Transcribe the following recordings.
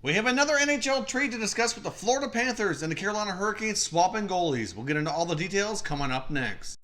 We have another NHL trade to discuss with the Florida Panthers and the Carolina Hurricanes swapping goalies. We'll get into all the details coming up next.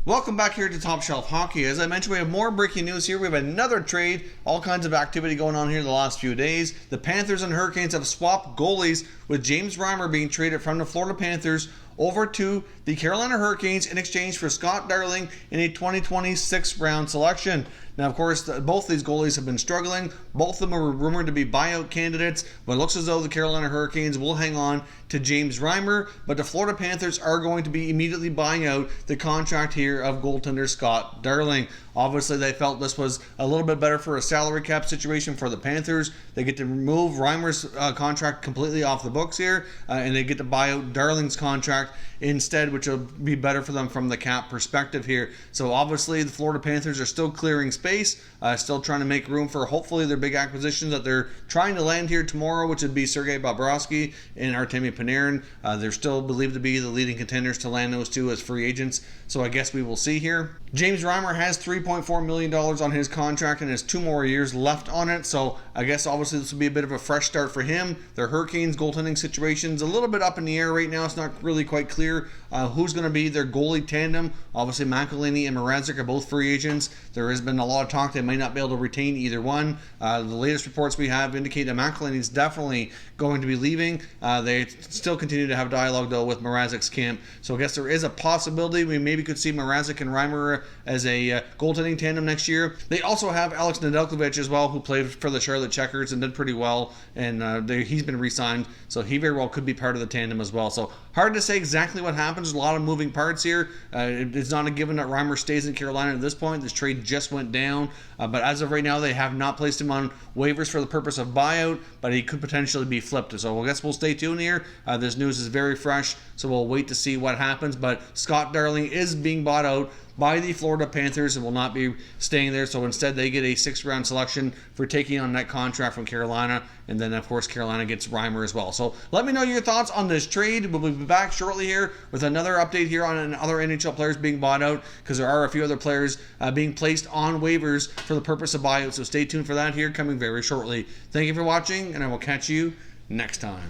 Welcome back here to Top Shelf Hockey. As I mentioned, we have more breaking news here. We have another trade, all kinds of activity going on here the last few days. The Panthers and Hurricanes have swapped goalies, with James Reimer being traded from the Florida Panthers over to the Carolina Hurricanes in exchange for Scott Darling in a 2020 sixth-round selection. Now, of course, both these goalies have been struggling. Both of them are rumored to be buyout candidates, but it looks as though the Carolina Hurricanes will hang on to James Reimer, but the Florida Panthers are going to be immediately buying out the contract here of goaltender Scott Darling. Obviously, they felt this was a little bit better for a salary cap situation for the Panthers. They get to remove Reimer's contract completely off the books here, and they get to buy out Darling's contract instead, which will be better for them from the cap perspective here. So obviously, the Florida Panthers are still clearing space, still trying to make room for hopefully their big acquisitions that they're trying to land here tomorrow, which would be Sergei Bobrovsky and Artemi Panarin. They're still believed to be the leading contenders to land those two as free agents, so I guess we will see here. James Reimer has $3.4 million on his contract and has 2 more years left on it, so I guess obviously this will be a bit of a fresh start for him. The Hurricanes goaltending situation's a little bit up in the air right now. It's not really quite clear who's going to be their goalie tandem. Obviously, McElhinney and Mrazek are both free agents. There has been a lot of talk they might not be able to retain either one. The latest reports we have indicate that McElhinney is definitely going to be leaving. They still continue to have dialogue, though, with Mrazek's camp. So I guess there is a possibility we maybe could see Mrazek and Reimer as a goaltending tandem next year. They also have Alex Nedeljkovic as well, who played for the Charlotte Checkers and did pretty well, and he's been re-signed, so he very well could be part of the tandem as well. So hard to say exactly what happens. There's a lot of moving parts here. It's not a given that Reimer stays in Carolina at this point. This trade just went down, but as of right now, they have not placed him on waivers for the purpose of buyout, but he could potentially be flipped. So I guess we'll stay tuned here. This news is very fresh, so we'll wait to see what happens. But Scott Darling is being bought out by the Florida Panthers and will not be staying there. So instead, they get a 6th-round selection for taking on that contract from Carolina. And then, of course, Carolina gets Reimer as well. So let me know your thoughts on this trade. We'll be back shortly here with another update here on other NHL players being bought out, because there are a few other players being placed on waivers for the purpose of buyout. So stay tuned for that here coming very shortly. Thank you for watching, and I will catch you next time.